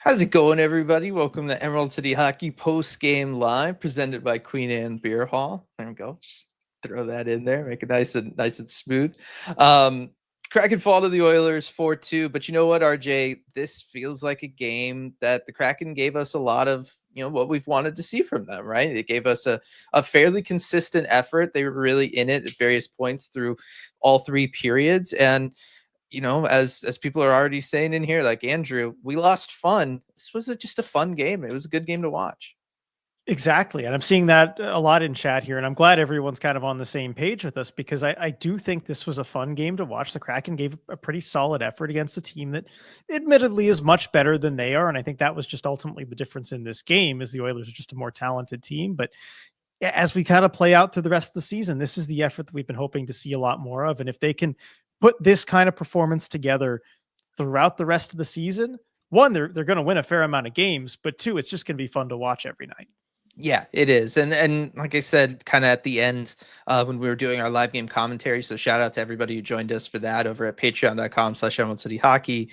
How's it going, everybody? Welcome to Emerald City Hockey Post Game Live, presented by Queen Anne Beer Hall. There we go. Just throw that in there, make it nice and smooth. Um, Kraken fall to the Oilers 4-2. But you know what, RJ? This feels like a game that the Kraken gave us a lot of, what we've wanted to see from them, right? It gave us a fairly consistent effort. They were really in it at various points through all three periods. And as people are already saying in here, like Andrew, we lost fun. This was just a fun game. It was a good game to watch. Exactly. And I'm seeing that a lot in chat here. And I'm glad everyone's kind of on the same page with us because I do think this was a fun game to watch. The Kraken gave a pretty solid effort against a team that admittedly is much better than they are. And I think that was just ultimately the difference in this game is the Oilers are just a more talented team. But as we kind of play out through the rest of the season, this is the effort that we've been hoping to see a lot more of. And if they can put this kind of performance together throughout the rest of the season, one, they're going to win a fair amount of games, but two, it's just going to be fun to watch every night. Yeah, it is. And like I said, kind of at the end when we were doing our live game commentary. So shout out to everybody who joined us for that over at patreon.com/Emerald City Hockey.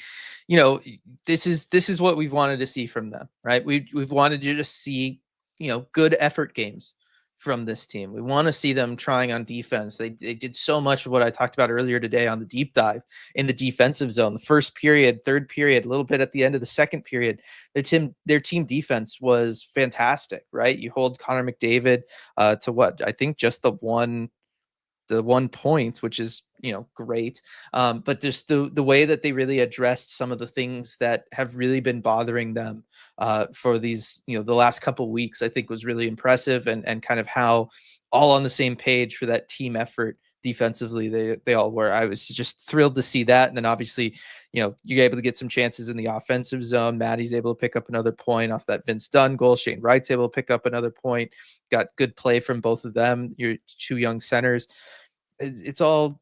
This is what we've wanted to see from them, right? We've wanted you to see, good effort games from this team. We want to see them trying on defense. They did so much of what I talked about earlier today on the deep dive in the defensive zone. The first period, third period, a little bit at the end of the second period, their team defense was fantastic, right? You hold Connor McDavid to what I think just the one point, which is great, but just the way that they really addressed some of the things that have really been bothering them for these the last couple weeks, I think was really impressive, and kind of how all on the same page for that team effort defensively they all were. I was just thrilled to see that. And then obviously you're able to get some chances in the offensive zone. Maddie's able to pick up another point off that Vince Dunn goal. Shane Wright's able to pick up another point. Got good play from both of them, your two young centers. It's all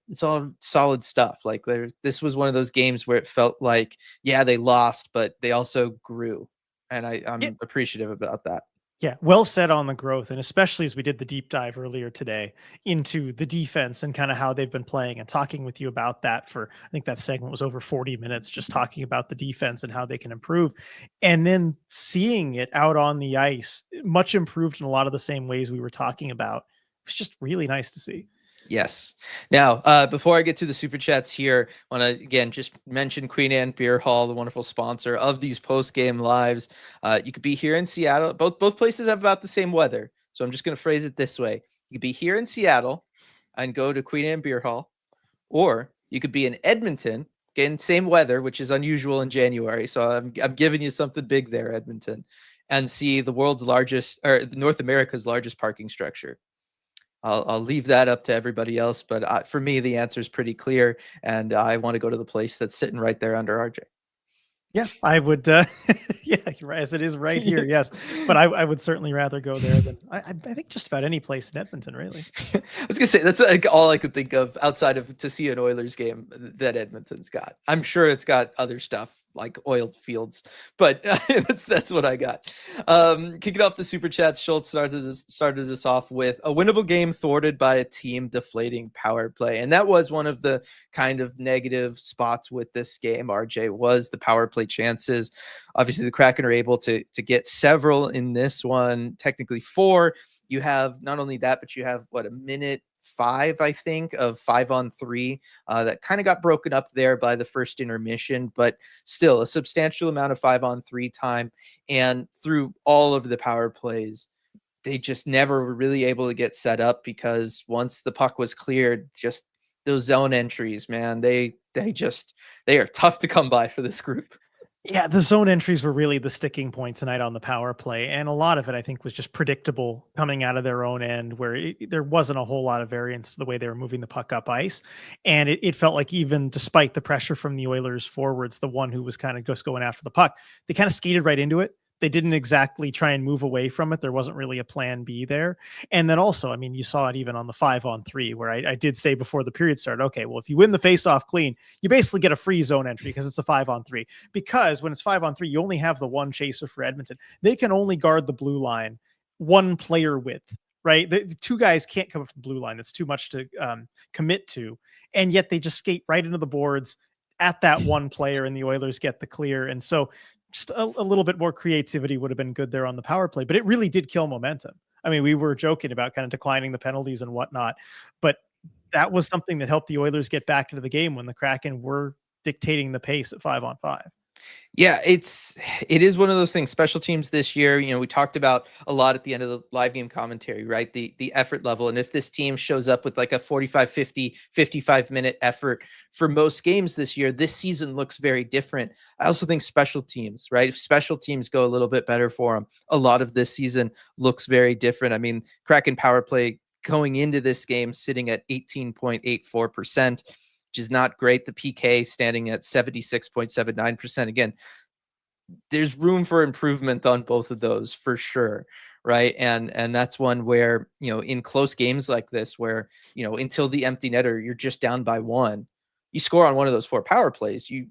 solid stuff. Like this was one of those games where it felt like, yeah, they lost, but they also grew. And I'm appreciative about that. Yeah, well said on the growth, and especially as we did the deep dive earlier today into the defense and kind of how they've been playing and talking with you about that for, I think that segment was over 40 minutes, just talking about the defense and how they can improve. And then seeing it out on the ice, much improved in a lot of the same ways we were talking about. It was just really nice to see. Yes. Now, before I get to the super chats here, I want to again just mention Queen Anne Beer Hall, the wonderful sponsor of these post game lives. You could be here in Seattle. Both places have about the same weather, so I'm just going to phrase it this way: you could be here in Seattle and go to Queen Anne Beer Hall, or you could be in Edmonton, again same weather, which is unusual in January. So I'm giving you something big there, Edmonton, and see the world's largest or North America's largest parking structure. I'll leave that up to everybody else, but for me, the answer is pretty clear, and I want to go to the place that's sitting right there under RJ. Yeah, I would. Yeah, as it is right here. Yes, but I would certainly rather go there than I think just about any place in Edmonton. Really, I was gonna say that's like all I could think of outside of to see an Oilers game that Edmonton's got. I'm sure it's got other stuff like oiled fields, but that's what I got. Kicking off the super chats, Schultz started us off with a winnable game thwarted by a team deflating power play, and that was one of the kind of negative spots with this game. RJ was the power play chances. Obviously, the Kraken are able to get several in this one, technically 4. You have not only that, but you have a minute 5, I think, of 5-on-3 that kind of got broken up there by the first intermission, but still a substantial amount of 5-on-3 time. And through all of the power plays, they just never were really able to get set up, because once the puck was cleared, just those zone entries, man, they are tough to come by for this group. yeah, the zone entries were really the sticking point tonight on the power play, and a lot of it I think was just predictable coming out of their own end, where there wasn't a whole lot of variance the way they were moving the puck up ice, and it felt like even despite the pressure from the Oilers forwards, the one who was kind of just going after the puck, they kind of skated right into it. They didn't exactly try and move away from it. There wasn't really a plan B there. And then also, I mean, you saw it even on the 5-on-3, where I did say before the period started, okay, well, if you win the face-off clean, you basically get a free zone entry because it's a 5-on-3. Because when it's 5-on-3, you only have the one chaser for Edmonton. They can only guard the blue line one player width, right? The two guys can't come up to the blue line. That's too much to commit to. And yet they just skate right into the boards at that one player, and the Oilers get the clear. And so just a little bit more creativity would have been good there on the power play, but it really did kill momentum. I mean, we were joking about kind of declining the penalties and whatnot, but that was something that helped the Oilers get back into the game when the Kraken were dictating the pace at 5-on-5. Yeah, it is one of those things. Special teams this year, we talked about a lot at the end of the live game commentary, right? The effort level. And if this team shows up with like a 45, 50, 55-minute effort for most games this year, this season looks very different. I also think special teams, right? If special teams go a little bit better for them, a lot of this season looks very different. I mean, Kraken power play going into this game sitting at 18.84%. Which is not great. The PK standing at 76.79%. Again, there's room for improvement on both of those for sure, right? And that's one where, in close games like this, where, until the empty netter, you're just down by one, you score on one of those 4 power plays, you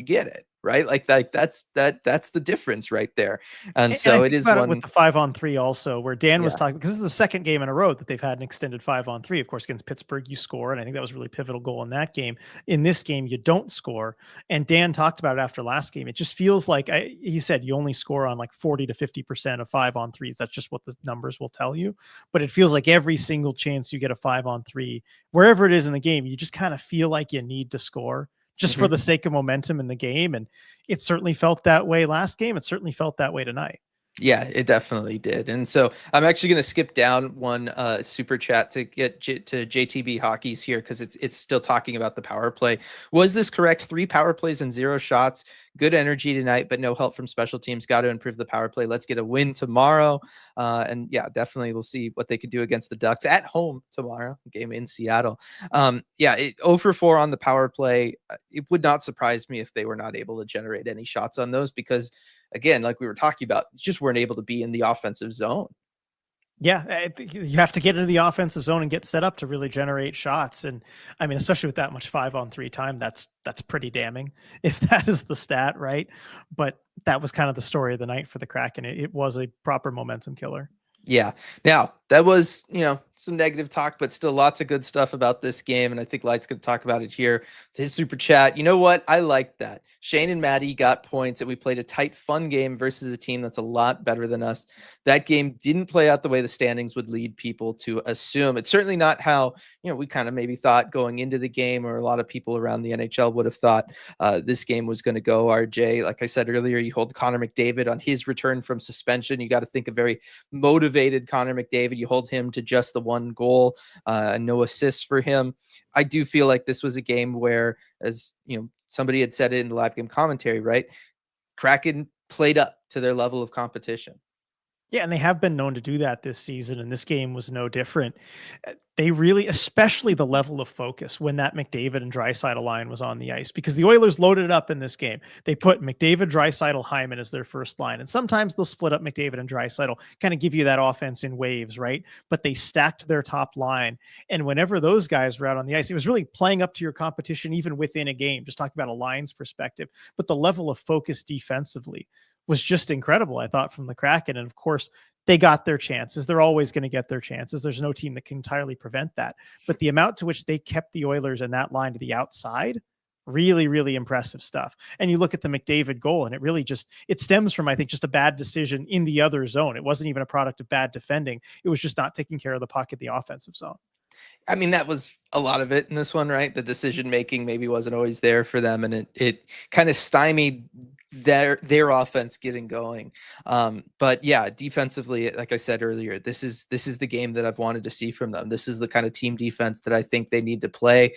get it, right? Like that's the difference right there. And And I so it think is about it with one. the 5-on-3 also, where Dan was Yeah. talking, because this is the second game in a row that they've had an extended 5-on-3. Of course, against Pittsburgh, you score, and I think that was a really pivotal goal in that game. In this game, you don't score. And Dan talked about it after last game. It just feels like he said you only score on like 40 to 50% of 5-on-3s. That's just what the numbers will tell you. But it feels like every single chance you get a 5-on-3, wherever it is in the game, you just kind of feel like you need to score just for Mhm. the sake of momentum in the game. And it certainly felt that way last game. It certainly felt that way tonight. Yeah, it definitely did. And so I'm actually going to skip down one super chat to get to JTB Hockey's here, because it's still talking about the power play. Was this correct? 3 power plays and 0 shots. Good energy tonight, but no help from special teams. Got to improve the power play. Let's get a win tomorrow. And yeah, definitely we'll see what they could do against the Ducks at home tomorrow. Game in Seattle. 0 for 4 on the power play. It would not surprise me if they were not able to generate any shots on those, because again, like we were talking about, just weren't able to be in the offensive zone. Yeah, you have to get into the offensive zone and get set up to really generate shots. And I mean, especially with that much 5-on-3 time, that's pretty damning if that is the stat, right? But that was kind of the story of the night for the Kraken. It was a proper momentum killer. Yeah. Now, that was, some negative talk, but still lots of good stuff about this game. And I think Light's going to talk about it here. His super chat. You know what? I like that. Shane and Maddie got points, and we played a tight, fun game versus a team that's a lot better than us. That game didn't play out the way the standings would lead people to assume. It's certainly not how, we kind of maybe thought going into the game, or a lot of people around the NHL would have thought this game was going to go. RJ, like I said earlier, you hold Connor McDavid on his return from suspension. You got to think a very motivated Connor McDavid. You hold him to just the 1 goal, no assists for him. I do feel like this was a game where, as somebody had said it in the live game commentary, right? Kraken played up to their level of competition. Yeah, and they have been known to do that this season, and this game was no different. They really, especially the level of focus when that McDavid and Draisaitl line was on the ice, because the Oilers loaded it up in this game. They put McDavid, Draisaitl, Hyman as their first line, and sometimes they'll split up McDavid and Draisaitl, kind of give you that offense in waves, right? But they stacked their top line, and whenever those guys were out on the ice, it was really playing up to your competition, even within a game. Just talking about a line's perspective, but the level of focus defensively was just incredible, I thought, from the Kraken. And of course, they got their chances. They're always going to get their chances. There's no team that can entirely prevent that. But the amount to which they kept the Oilers and that line to the outside, really, really impressive stuff. And you look at the McDavid goal, and it really it stems from, I think, just a bad decision in the other zone. It wasn't even a product of bad defending. It was just not taking care of the puck in the offensive zone. I mean, that was a lot of it in this one, right? The decision making maybe wasn't always there for them, and it kind of stymied their offense getting going. But yeah, defensively, like I said earlier, this is the game that I've wanted to see from them. This is the kind of team defense that I think they need to play.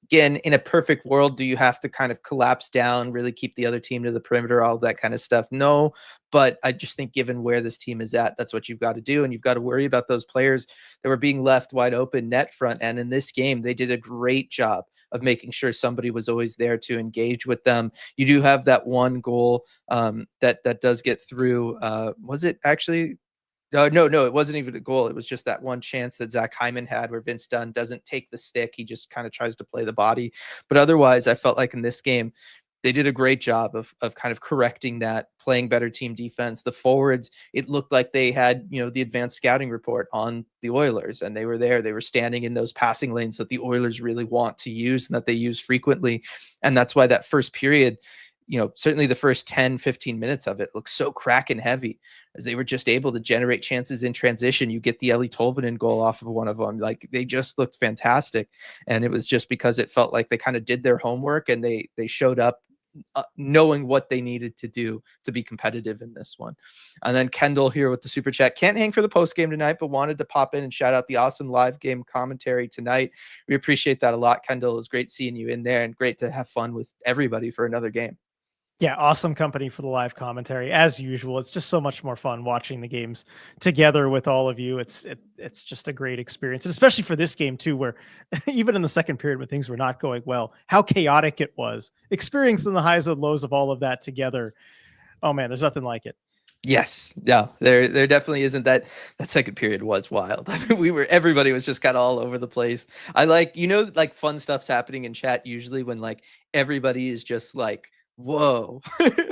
Again, in a perfect world, do you have to kind of collapse down, really keep the other team to the perimeter, all that kind of stuff? No, but I just think given where this team is at, that's what you've got to do. And you've got to worry about those players that were being left wide open net front. And in this game, they did a great job of making sure somebody was always there to engage with them. You do have that 1 goal that does get through. Was it actually? No, it wasn't even a goal. It was just that one chance that Zach Hyman had where Vince Dunn doesn't take the stick. He just kind of tries to play the body. But otherwise, I felt like in this game, they did a great job of kind of correcting that, playing better team defense. The forwards, it looked like they had, the advanced scouting report on the Oilers, and they were there. They were standing in those passing lanes that the Oilers really want to use and that they use frequently. And that's why that first period, certainly the first 10, 15 minutes of it looked so Kraken heavy as they were just able to generate chances in transition. You get the Eli Tolvanen goal off of one of them. Like, they just looked fantastic. And it was just because it felt like they kind of did their homework and they showed up knowing what they needed to do to be competitive in this one. And then Kendall here with the super chat. Can't hang for the post game tonight, but wanted to pop in and shout out the awesome live game commentary tonight. We appreciate that a lot, Kendall. It was great seeing you in there and great to have fun with everybody for another game. Yeah, awesome company for the live commentary as usual. It's just so much more fun watching the games together with all of you. It's just a great experience, and especially for this game too, where even in the second period when things were not going well, how chaotic it was. Experiencing the highs and lows of all of that together. Oh man, there's nothing like it. Yes, no, there definitely isn't. That second period was wild. I mean, everybody was just kind of all over the place. I like, like fun stuff's happening in chat usually when like everybody is just like, whoa,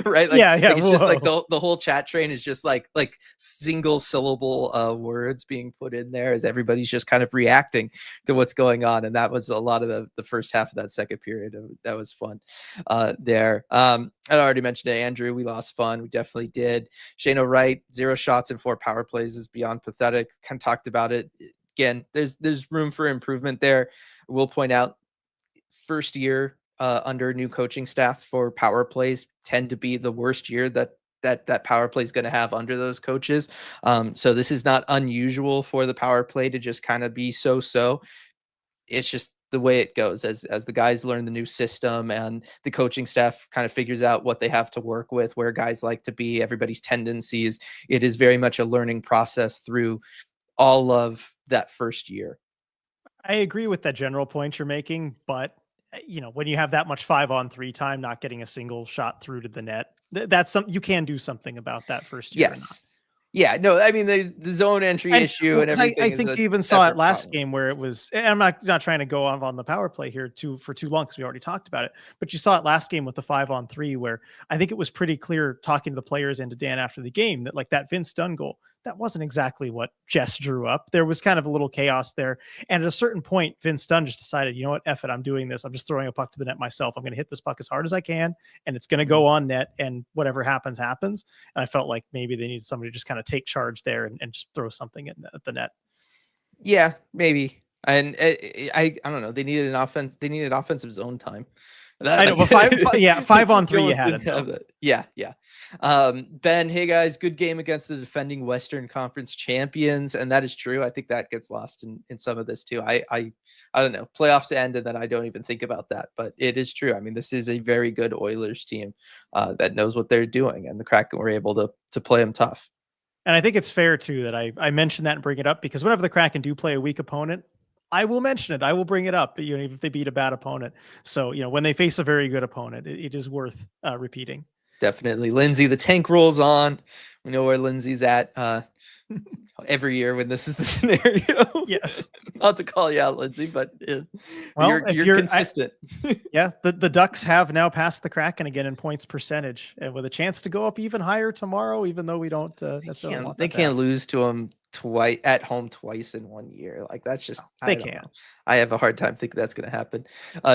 right? Like, yeah, like it's just like whoa. the whole chat train is just like single syllable words being put in there as everybody's just kind of reacting to what's going on. And that was a lot of the first half of that second period. That was fun there. I already mentioned it, Andrew. We lost fun. We definitely did. Shane Wright, 0 shots and 4 power plays is beyond pathetic. Kind of talked about it. Again, there's room for improvement there. We'll point out first year under new coaching staff for power plays tend to be the worst year that power play is going to have under those coaches. So this is not unusual for the power play to just kind of be so. It's just the way it goes as the guys learn the new system and the coaching staff kind of figures out what they have to work with, where guys like to be, everybody's tendencies. It is very much a learning process through all of that first year. I agree with that general point you're making, but when you have that much 5-on-3 time, not getting a single shot through to the net, that's something you can do something about that first year. Yes. Yeah, no, I mean, the zone entry issue and everything. I think you even saw it last game where it was, and I'm not trying to go on the power play here for too long because we already talked about it, but you saw it last game with the 5-on-3 where I think it was pretty clear talking to the players and to Dan after the game that like that Vince Dunn goal, that wasn't exactly what Jess drew up. There was kind of a little chaos there. And at a certain point, Vince Dunn just decided, you know what, F it, I'm doing this. I'm just throwing a puck to the net myself. I'm going to hit this puck as hard as I can, and it's going to go on net, and whatever happens, happens. And I felt like maybe they needed somebody to just kind of take charge there and just throw something at the net. Yeah, maybe. And I don't know. They needed an offense. They needed offensive zone time. I know, but 5-on-3 you had it. Yeah. Ben, hey guys, good game against the defending Western Conference champions, and that is true. I think that gets lost in some of this too. I don't know. Playoffs end, and then I don't even think about that, but it is true. I mean, this is a very good Oilers team that knows what they're doing, and the Kraken were able to play them tough. And I think it's fair too that I mention that and bring it up because whenever the Kraken do play a weak opponent, I will mention it. I will bring it up, even if they beat a bad opponent. So, when they face a very good opponent, it is worth repeating. Definitely. Lindsay, the tank rolls on. We know where Lindsay's at every year when this is the scenario. Yes. Not to call you out, Lindsay, but you're consistent. The Ducks have now passed the Kraken again in points percentage, and with a chance to go up even higher tomorrow, even though we don't necessarily want they can't lose to them at home twice in 1 year. Like, that's just they can't. I have a hard time thinking that's going to happen.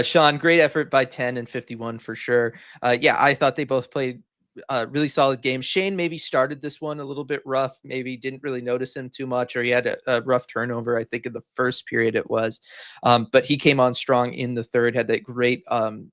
Sean, great effort by 10 and 51 for sure. I thought they both played really solid games. Shane maybe started this one a little bit rough, maybe didn't really notice him too much, or he had a rough turnover, I think in the first period it was. But he came on strong in the third, had that great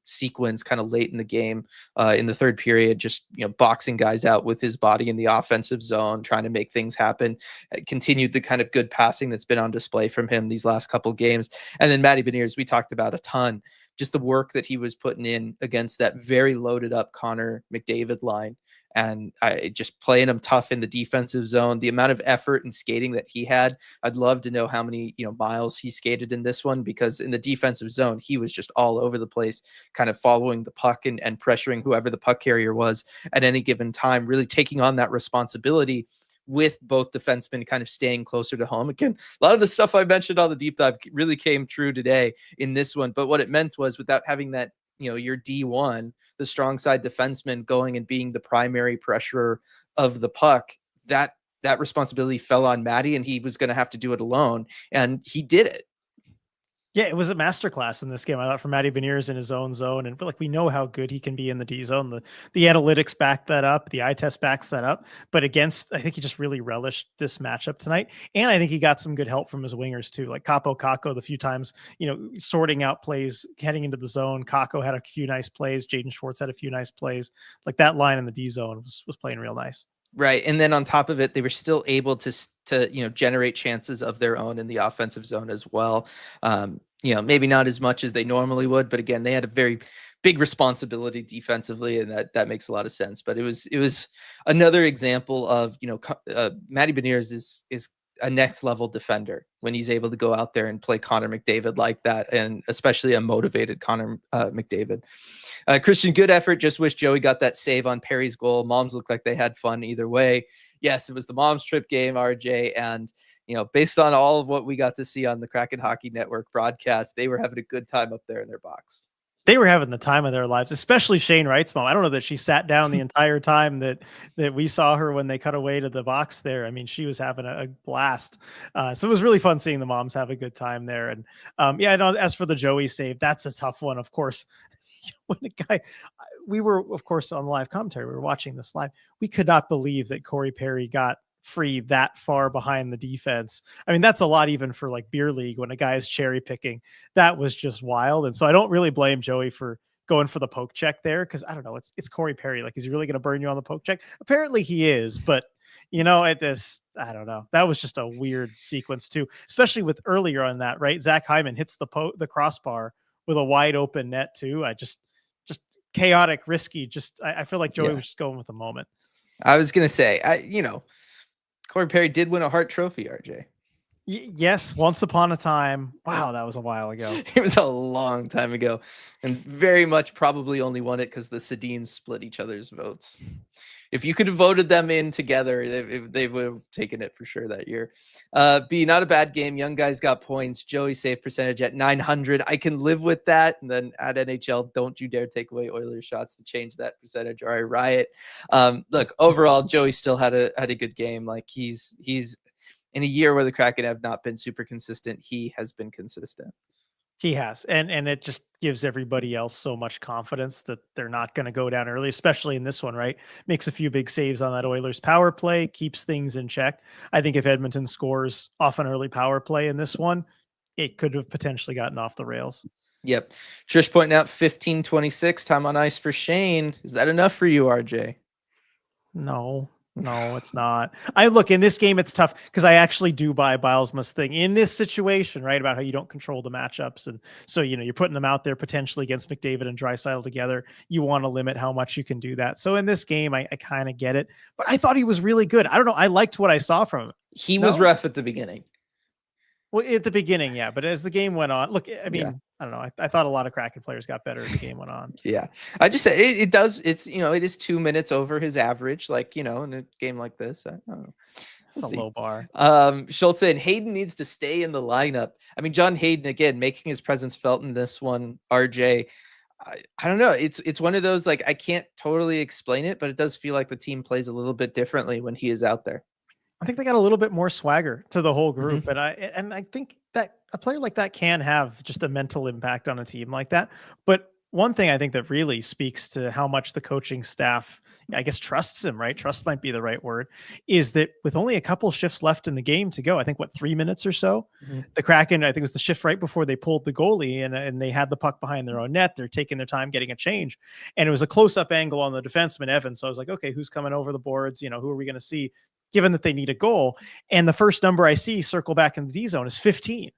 sequence kind of late in the game in the third period, just boxing guys out with his body in the offensive zone, trying to make things happen. Continued the kind of good passing that's been on display from him these last couple games. And then Matty Beniers, we talked about a ton. Just the work that he was putting in against that very loaded up Connor McDavid line, and just playing him tough in the defensive zone. The amount of effort and skating that he had, I'd love to know how many miles he skated in this one, because in the defensive zone he was just all over the place, kind of following the puck and pressuring whoever the puck carrier was at any given time, really taking on that responsibility with both defensemen kind of staying closer to home. Again, a lot of the stuff I mentioned on the deep dive really came true today in this one. But what it meant was, without having that, your D1, the strong side defenseman going and being the primary pressurer of the puck, that responsibility fell on Matty, and he was going to have to do it alone. And he did it. Yeah, it was a masterclass in this game. I thought from Matty Beniers in his own zone, and but like we know how good he can be in the D zone. The analytics back that up, the eye test backs that up. But against, I think he just really relished this matchup tonight, and I think he got some good help from his wingers too, like Capo Kako. The few times sorting out plays heading into the zone, Kako had a few nice plays. Jaden Schwartz had a few nice plays. Like that line in the D zone was playing real nice. Right. And then on top of it, they were still able to generate chances of their own in the offensive zone as well. Maybe not as much as they normally would, but again, they had a very big responsibility defensively, and that makes a lot of sense. But it was another example of, Matty Beniers is a next level defender when he's able to go out there and play Connor McDavid like that, and especially a motivated Connor McDavid. Christian, good effort. Just wish Joey got that save on Perry's goal. Moms looked like they had fun either way. Yes, it was the Moms Trip game, RJ, and based on all of what we got to see on the Kraken Hockey Network broadcast, they were having a good time up there in their box. They were having the time of their lives, especially Shane Wright's mom. I don't know that she sat down the entire time that we saw her when they cut away to the box there. I mean, she was having a blast. So it was really fun seeing the moms have a good time there. And as for the Joey save, that's a tough one, of course. When a guy, we were, of course, on live commentary, we were watching this live. We could not believe that Corey Perry got free that far behind the defense. I mean, that's a lot even for like beer league when a guy is cherry picking. That was just wild. And so I don't really blame Joey for going for the poke check there, because I don't know, it's Corey Perry. Like, is he really going to burn you on the poke check? Apparently he is, but I don't know. That was just a weird sequence too, especially with earlier on that, right? Zach Hyman hits the crossbar with a wide open net too. I just chaotic, risky. I feel like Joey was just going with the moment. I was going to say, Corey Perry did win a Hart Trophy, RJ. Yes, once upon a time. Wow, that was a while ago. It was a long time ago, and very much probably only won it because the Sedins split each other's votes. If you could have voted them in together, they would have taken it for sure that year. B, not a bad game. Young guys got points. Joey save percentage at 900. I can live with that. And then at NHL, don't you dare take away Oilers shots to change that percentage, or I riot. Look, overall, Joey still had a good game. Like he's in a year where the Kraken have not been super consistent, he has been consistent. He has. And it just gives everybody else so much confidence that they're not going to go down early, especially in this one, right? Makes a few big saves on that Oilers power play, keeps things in check. I think if Edmonton scores off an early power play in this one, it could have potentially gotten off the rails. Yep. Trish pointing out 15:26 time on ice for Shane. Is that enough for you, RJ? No, it's not. I look in this game, it's tough because I actually do buy Bilesma's thing in this situation, right? About how you don't control the matchups. And so, you're putting them out there potentially against McDavid and Draisaitl together. You want to limit how much you can do that. So in this game, I kind of get it, but I thought he was really good. I don't know. I liked what I saw from him. He was rough at the beginning. Well, at the beginning, yeah. But as the game went on, look, I mean, I don't know. I thought a lot of Kraken players got better as the game went on. Yeah. I just said it does. It's, it is 2 minutes over his average, like, in a game like this. I don't know. It's a low bar. Schultz said Hayden needs to stay in the lineup. I mean, John Hayden, again, making his presence felt in this one, RJ. I don't know. It's one of those, like, I can't totally explain it, but it does feel like the team plays a little bit differently when he is out there. I think they got a little bit more swagger to the whole group. Mm-hmm. And I think that a player like that can have just a mental impact on a team like that. But one thing I think that really speaks to how much the coaching staff, I guess, trusts him, right? Trust might be the right word, is that with only a couple shifts left in the game to go, I think 3 minutes or so, the Kraken, I think it was the shift right before they pulled the goalie and they had the puck behind their own net. They're taking their time getting a change. And it was a close-up angle on the defenseman, Evan. So I was like, okay, who's coming over the boards? Who are we going to see? Given that they need a goal. And the first number I see circle back in the D zone is 15.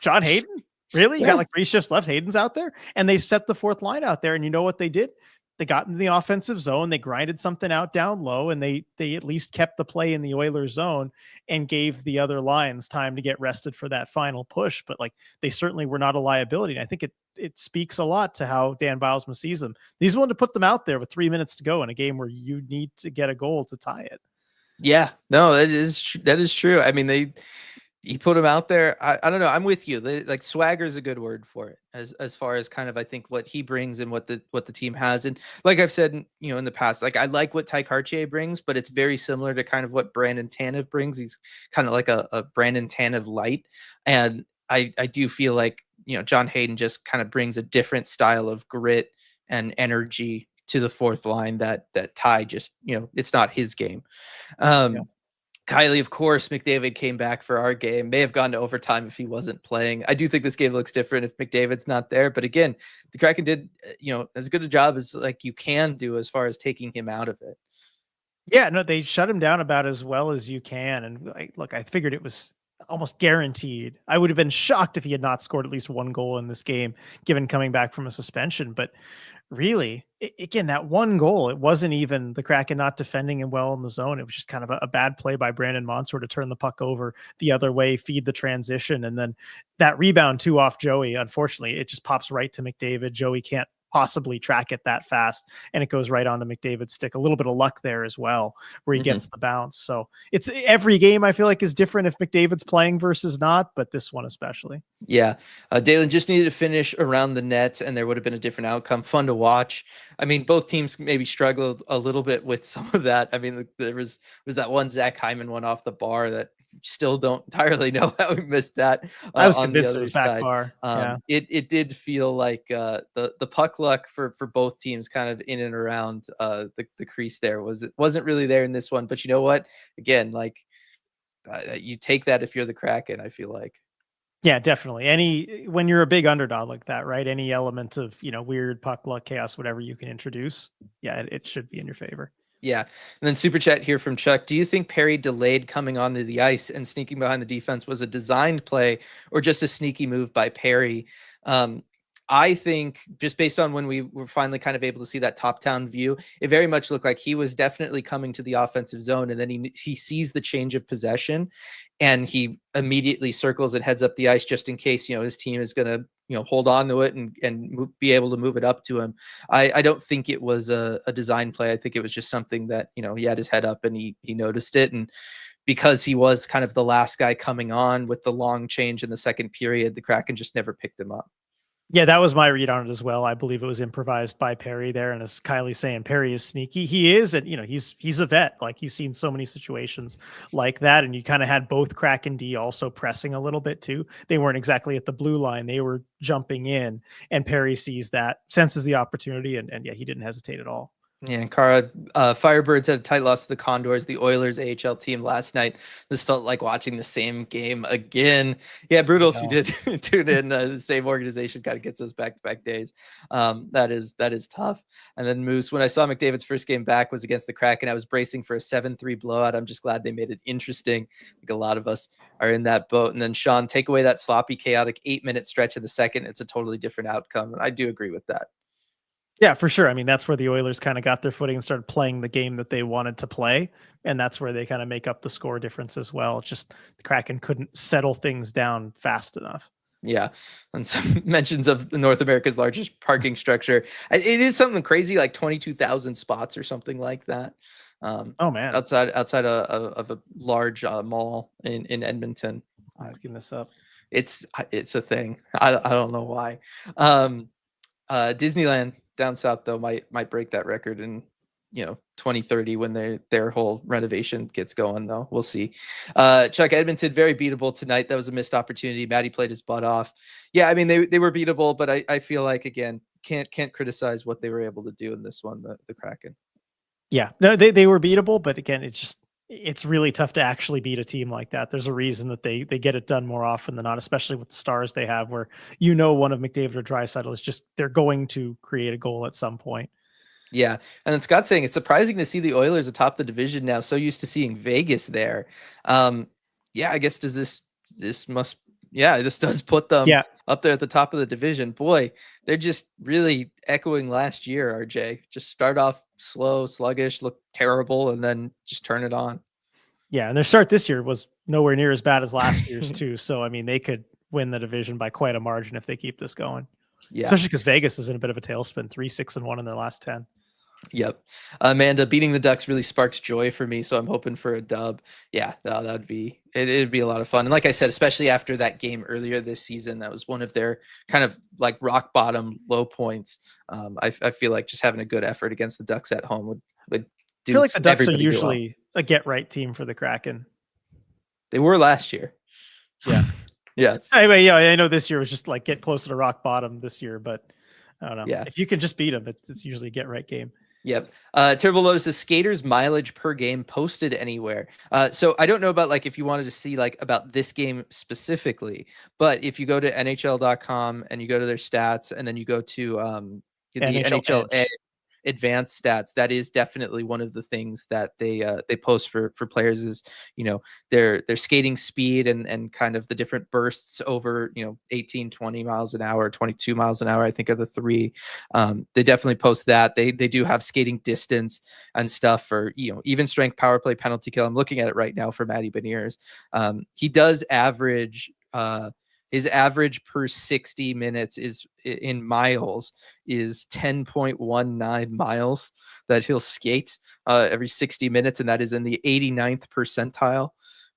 John Hayden? Really? You got 3 shifts left. Hayden's out there. And they set the fourth line out there. And you know what they did? They got in the offensive zone. They grinded something out down low, and they at least kept the play in the Oilers zone and gave the other lines time to get rested for that final push. But they certainly were not a liability. And I think it speaks a lot to how Dan Bilesma sees them. He's willing to put them out there with 3 minutes to go in a game where you need to get a goal to tie it. Yeah, no, that is true. I mean, he put him out there. I don't know. I'm with you. Swagger is a good word for it as far as kind of, I think, what he brings and what the team has. And like I've said, in the past, I like what Ty Cartier brings, but it's very similar to kind of what Brandon Tanev brings. He's kind of like a Brandon Tanev light. And I do feel like, John Hayden just kind of brings a different style of grit and energy to the fourth line that Ty just, it's not his game. Yeah. Kylie, of course, McDavid came back for our game. May have gone to overtime if he wasn't playing. I do think this game looks different if McDavid's not there. But again, the Kraken did, as good a job as like you can do as far as taking him out of it. Yeah, no, they shut him down about as well as you can. And look, I figured it was almost guaranteed. I would have been shocked if he had not scored at least one goal in this game, given coming back from a suspension. But really, again, that one goal, it wasn't even the Kraken not defending him well in the zone. It was just kind of a bad play by Brandon Montour to turn the puck over the other way, feed the transition. And then that rebound too off Joey, unfortunately, it just pops right to McDavid. Joey can't possibly track it that fast, and it goes right onto McDavid's stick. A little bit of luck there as well, where he gets the bounce. So it's every game I feel like is different if McDavid's playing versus not, but this one especially. Yeah. Dalen just needed to finish around the net, and there would have been a different outcome. Fun to watch. I mean, both teams maybe struggled a little bit with some of that. I mean, there was that one Zach Hyman one off the bar that still don't entirely know how we missed that I was on the convinced it other was back side. bar. Yeah. It did feel like the puck luck for both teams kind of in and around the crease there wasn't really there in this one. But you know what? Again, like you take that if you're the Kraken, I feel like. Yeah, definitely. When you're a big underdog like that, right? Any element of, weird puck luck, chaos, whatever you can introduce, yeah, it should be in your favor. Yeah. And then super chat here from Chuck. Do you think Perry delayed coming onto the ice and sneaking behind the defense was a designed play or just a sneaky move by Perry? I think just based on when we were finally kind of able to see that top-down view, it very much looked like he was definitely coming to the offensive zone, and then he sees the change of possession, and he immediately circles and heads up the ice just in case, his team is going to, hold on to it and be able to move it up to him. I don't think it was a design play. I think it was just something that, he had his head up and he noticed it. And because he was kind of the last guy coming on with the long change in the second period, the Kraken just never picked him up. Yeah, that was my read on it as well. I believe it was improvised by Perry there. And as Kylie's saying, Perry is sneaky. He is, and he's a vet. Like he's seen so many situations like that. And you kind of had both Kraken D also pressing a little bit too. They weren't exactly at the blue line. They were jumping in, and Perry sees that, senses the opportunity, and yeah, he didn't hesitate at all. Yeah, and Kara, Firebirds had a tight loss to the Condors, the Oilers AHL team last night. This felt like watching the same game again. Yeah, brutal if you did tune in. The same organization kind of gets us back-to-back days. That is tough. And then Moose, when I saw McDavid's first game back was against the Kraken, I was bracing for a 7-3 blowout. I'm just glad they made it interesting. I think a lot of us are in that boat. And then Sean, take away that sloppy, chaotic 8-minute stretch of the second. It's a totally different outcome. And I do agree with that. Yeah, for sure. I mean, that's where the Oilers kind of got their footing and started playing the game that they wanted to play. And that's where they kind of make up the score difference as well. It's just the Kraken couldn't settle things down fast enough. Yeah. And some mentions of North America's largest parking structure. It is something crazy, like 22,000 spots or something like that. Oh, man. Outside of a large mall in Edmonton. I'm looking this up. It's a thing. I don't know why. Disneyland down south though might break that record in 2030 when their whole renovation gets going, though. We'll see. Chuck, Edmonton very beatable tonight. That was a missed opportunity. Matty played his butt off. Yeah, I mean they were beatable, but I feel like again can't criticize what they were able to do in this one, the Kraken. Yeah, no, they were beatable, but again, it's really tough to actually beat a team like that. There's a reason that they get it done more often than not, especially with the stars they have, where one of McDavid or Draisaitl is just they're going to create a goal at some point. Yeah, and then Scott's saying it's surprising to see the Oilers atop the division now. So used to seeing Vegas there. Yeah, I guess this does put them up there at the top of the division. Boy, they're just really echoing last year, RJ. Just start off slow, sluggish, look terrible, and then just turn it on. Yeah, and their start this year was nowhere near as bad as last year's too. So I mean, they could win the division by quite a margin if they keep this going. Yeah, especially because Vegas is in a bit of a tailspin, 3-6-1 in their last 10. Yep. Amanda, beating the Ducks really sparks joy for me, so I'm hoping for a dub. Yeah, that'd be it'd be a lot of fun. And like I said, especially after that game earlier this season, that was one of their kind of like rock bottom low points. I feel like just having a good effort against the Ducks at home would do. I feel like the Ducks are usually a get right team for the Kraken. They were last year. Yeah. Yes. Anyway, yeah, I know this year was just like get closer to rock bottom this year, but I don't know. Yeah. If you can just beat them, it's usually a get right game. Yep. Terrible Lotus says skaters mileage per game posted anywhere. So I don't know about like if you wanted to see like about this game specifically, but if you go to NHL.com and you go to their stats and then you go to the NHL NHL bench. advanced stats, that is definitely one of the things that they post for players is, you know, their skating speed and kind of the different bursts over, you know, 18, 20 miles an hour, 22 miles an hour, I think are the three. They definitely post that. They do have skating distance and stuff for, you know, even strength, power play, penalty kill. I'm looking at it right now for Matty Beniers. He does average his average per 60 minutes is in miles is 10.19 miles that he'll skate every 60 minutes, and that is in the 89th percentile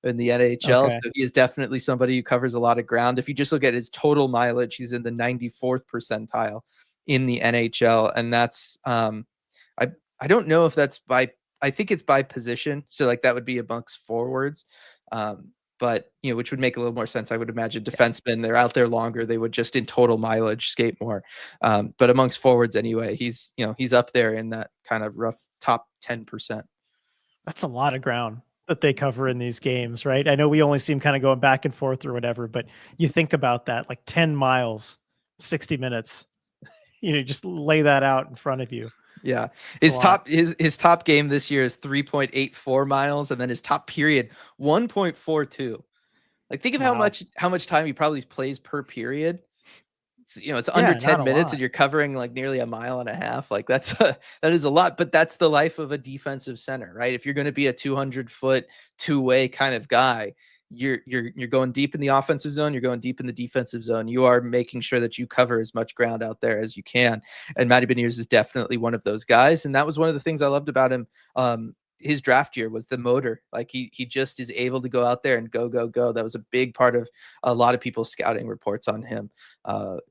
in the NHL. Okay. So he is definitely somebody who covers a lot of ground. If you just look at his total mileage, he's in the 94th percentile in the NHL, and that's I don't know if that's by, I think it's by position. So like that would be amongst forwards. But you know, which would make a little more sense. I would imagine defensemen, they're out there longer. They would just in total mileage skate more. But amongst forwards anyway, he's, you know, he's up there in that kind of rough top 10%. That's a lot of ground that they cover in these games, right? I know we only see them kind of going back and forth or whatever, but you think about that, like 10 miles, 60 minutes, you know, just lay that out in front of you. Yeah. It's His top game this year is 3.84 miles, and then his top period 1.42. Like think of wow. how much time he probably plays per period. It's, you know, it's under Yeah, not 10 a minutes lot. and you're covering like nearly a mile and a half. Like that's that is a lot, but that's the life of a defensive center, right? If you're going to be a 200-foot two-way kind of guy, you're going deep in the offensive zone, you're going deep in the defensive zone. You are making sure that you cover as much ground out there as you can. And Matty Beniers is definitely one of those guys. And that was one of the things I loved about him. His draft year was the motor. Like he just is able to go out there and go. That was a big part of a lot of people's scouting reports on him,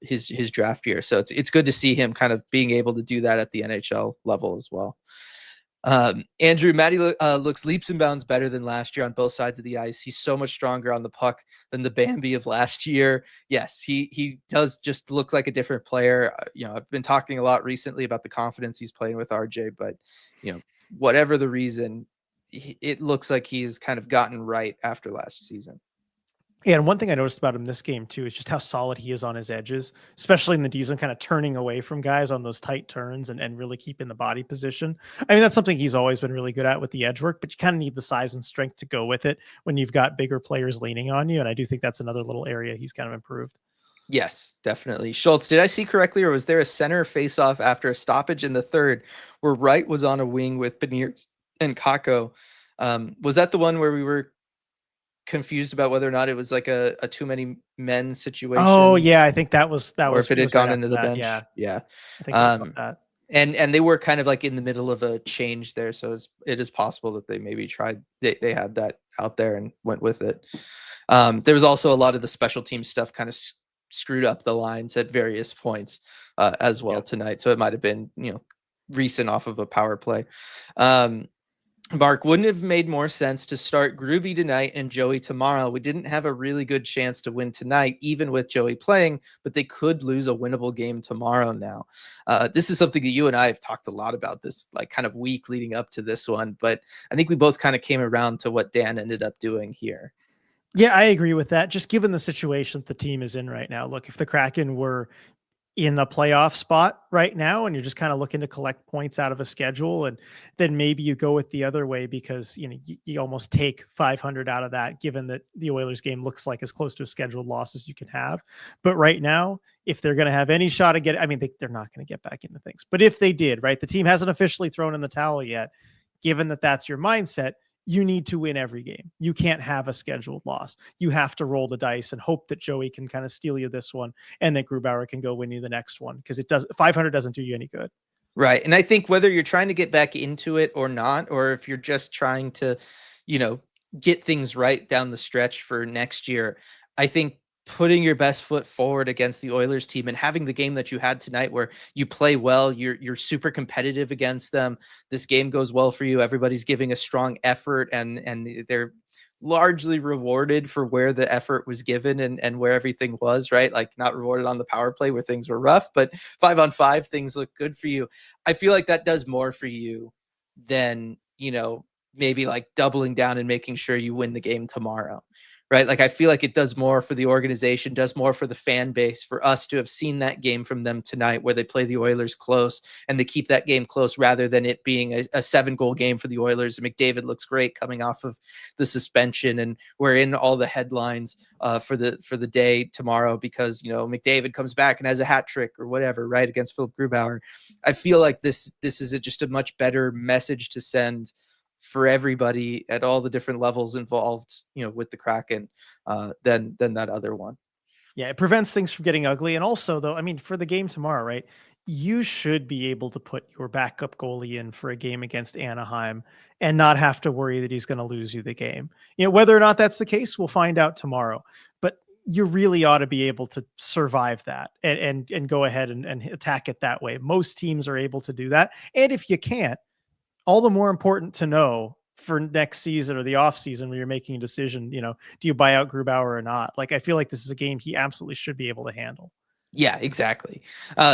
his draft year. So it's good to see him kind of being able to do that at the NHL level as well. Andrew, Matty looks leaps and bounds better than last year on both sides of the ice. He's so much stronger on the puck than the Bambi of last year. Yes, he does just look like a different player. You know, I've been talking a lot recently about the confidence he's playing with RJ, but you know, whatever the reason, it looks like he's kind of gotten right after last season. Yeah, and one thing I noticed about him this game too is just how solid he is on his edges, especially in the D zone, kind of turning away from guys on those tight turns and really keeping the body position. I mean, that's something he's always been really good at with the edge work, but you kind of need the size and strength to go with it when you've got bigger players leaning on you. And I do think that's another little area he's kind of improved. Yes, definitely. Schultz, did I see correctly, or was there a center face-off after a stoppage in the third where Wright was on a wing with Beniers and Kako? Was that the one where we were confused about whether or not it was like a too many men Oh situation yeah, I think that was or if it it had was right gone after into the that. Yeah, bench? Yeah. I think it was about Um, that. and they were kind of like in the middle of a change there, so it is possible that they maybe tried they had that out there and went with it. There was also a lot of the special team stuff kind of screwed up the lines at various points as well Yeah. tonight, so it might have been, you know, recent off of a power play. Mark, wouldn't have made more sense to start Groovy tonight and Joey tomorrow? We didn't have a really good chance to win tonight, even with Joey playing, but they could lose a winnable game tomorrow now. This is something that you and I have talked a lot about this like kind of week leading up to this one, but I think we both kind of came around to what Dan ended up doing here. Yeah, I agree with that. Just given the situation the team is in right now. Look, if the Kraken were in a playoff spot right now and you're just kind of looking to collect points out of a schedule, and then maybe you go with the other way because you know you almost take 500 out of that, given that the Oilers game looks like as close to a scheduled loss as you can have. But right now, if they're going to have any shot at getting, I mean, they're not going to get back into things, but if they did, right, the team hasn't officially thrown in the towel yet. Given that that's your mindset, you need to win every game. You can't have a scheduled loss. You have to roll the dice and hope that Joey can kind of steal you this one and that Grubauer can go win you the next one, because it does 500 doesn't do you any good. Right. And I think whether you're trying to get back into it or not, or if you're just trying to, you know, get things right down the stretch for next year, I think putting your best foot forward against the Oilers team and having the game that you had tonight where you play well, you're super competitive against them. This game goes well for you. Everybody's giving a strong effort and they're largely rewarded for where the effort was given and where everything was, right? Like not rewarded on the power play where things were rough, but 5-on-5 things look good for you. I feel like that does more for you than, maybe like doubling down and making sure you win the game tomorrow. Right. Like I feel like it does more for the organization, does more for the fan base, for us to have seen that game from them tonight where they play the Oilers close and they keep that game close rather than it being a 7-goal game for the Oilers. And McDavid looks great coming off of the suspension, and we're in all the headlines for the day tomorrow because McDavid comes back and has a hat trick or whatever, right, against Philip Grubauer. I feel like this is just a much better message to send for everybody at all the different levels involved, with the Kraken, than that other one. Yeah, it prevents things from getting ugly. And also, though, I mean, for the game tomorrow, right? You should be able to put your backup goalie in for a game against Anaheim and not have to worry that he's going to lose you the game. Whether or not that's the case, we'll find out tomorrow. But you really ought to be able to survive that and go ahead and attack it that way. Most teams are able to do that. And if you can't, all the more important to know for next season or the off season when you're making a decision, do you buy out Grubauer or not? Like, I feel like this is a game he absolutely should be able to handle. Yeah, exactly.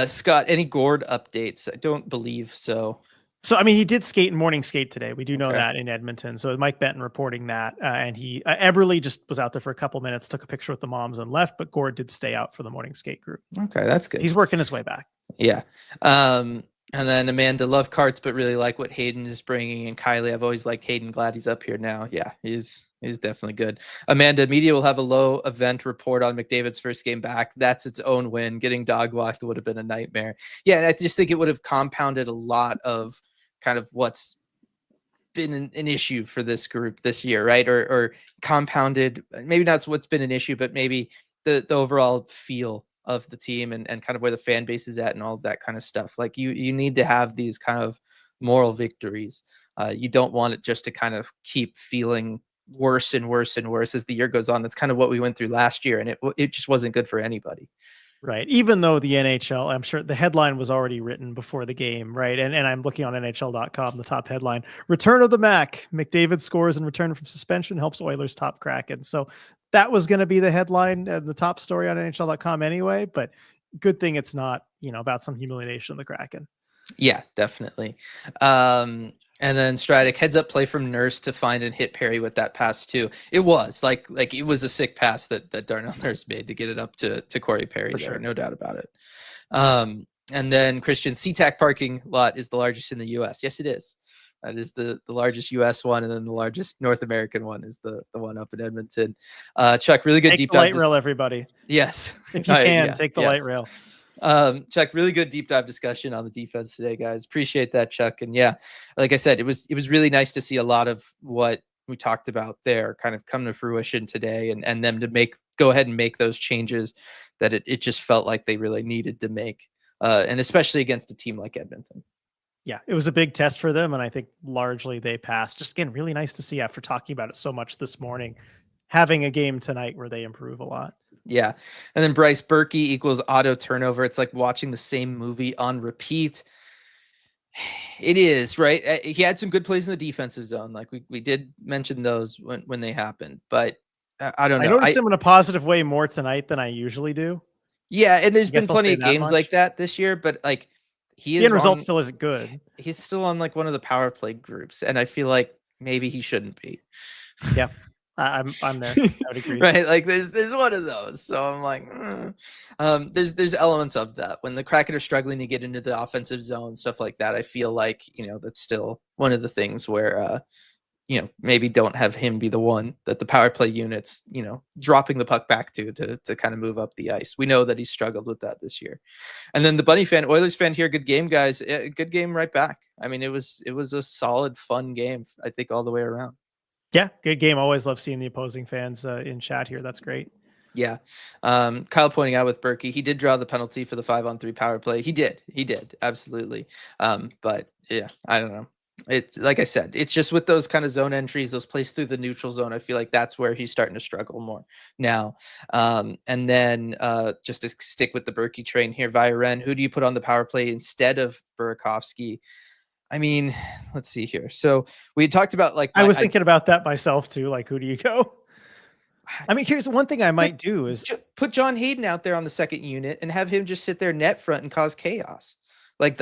Scott, any Gord updates? I don't believe so. So, I mean, he did skate and morning skate today. We do know that in Edmonton. So Mike Benton reporting that. And he, Eberle just was out there for a couple minutes, took a picture with the moms and left, but Gord did stay out for the morning skate group. Okay, that's good. He's working his way back. Yeah. And then Amanda, love Carts, but really like what Hayden is bringing. And Kylie, I've always liked Hayden. Glad he's up here now. Yeah, he's definitely good. Amanda, media will have a low event report on McDavid's first game back. That's its own win. Getting dog walked would have been a nightmare. Yeah, and I just think it would have compounded a lot of kind of what's been an issue for this group this year, right? Or compounded, maybe not what's been an issue, but maybe the overall feel of the team and kind of where the fan base is at and all of that kind of stuff. Like you need to have these kind of moral victories. You don't want it just to kind of keep feeling worse and worse and worse as the year goes on. That's kind of what we went through last year, and it just wasn't good for anybody. Right. Even though the NHL, I'm sure the headline was already written before the game, right? And I'm looking on NHL.com, the top headline, Return of the Mac. McDavid scores and return from suspension helps Oilers top Kraken. So that was going to be the headline and the top story on NHL.com anyway, but good thing it's not, about some humiliation of the Kraken. Yeah, definitely. And then Stradek, heads up play from Nurse to find and hit Perry with that pass too. It was like it was a sick pass that Darnell Nurse made to get it up to Corey Perry. For there, sure. No doubt about it. And then Christian, SeaTac parking lot is the largest in the U.S. Yes, it is. That is the largest U.S. one, and then the largest North American one is the one up in Edmonton. Chuck, really good take deep the dive. light rail, everybody. Yes, if you can, take the light rail. Chuck, really good deep dive discussion on the defense today, guys. Appreciate that, Chuck. And yeah, like I said, it was really nice to see a lot of what we talked about there kind of come to fruition today, and them to go ahead and make those changes that it just felt like they really needed to make, and especially against a team like Edmonton. Yeah, it was a big test for them, and I think largely they passed. Just again, really nice to see after talking about it so much this morning, having a game tonight where they improve a lot. Yeah. And then Bryce Berkey equals auto turnover. It's like watching the same movie on repeat. It is, right? He had some good plays in the defensive zone. Like we did mention those when they happened, but I don't know. I noticed him in a positive way more tonight than I usually do. Yeah. And there's been plenty of games like that this year, but like the end result still isn't good. He's still on like one of the power play groups. And I feel like maybe he shouldn't be. Yeah. I'm there. I would agree. Right, like there's one of those. So I'm like, there's elements of that when the Kraken are struggling to get into the offensive zone, stuff like that. I feel like that's still one of the things where maybe don't have him be the one that the power play units dropping the puck back to kind of move up the ice. We know that he's struggled with that this year. And then the Bunny fan, Oilers fan here, good game, guys. Good game right back. I mean, it was a solid, fun game. I think all the way around. Yeah, good game. Always love seeing the opposing fans in chat here. That's great. Yeah. Kyle pointing out with Berkey, he did draw the penalty for the 5-on-3 power play. He did. Absolutely. But yeah, I don't know. It's like I said, it's just with those kind of zone entries, those plays through the neutral zone. I feel like that's where he's starting to struggle more now. And then just to stick with the Berkey train here, via Ren, who do you put on the power play instead of Burakovsky? I mean, let's see here. So we talked about like I was thinking about that myself too. Like, who do you go? I mean, here's one thing I put might do is put John Hayden out there on the second unit and have him just sit there net front and cause chaos. Like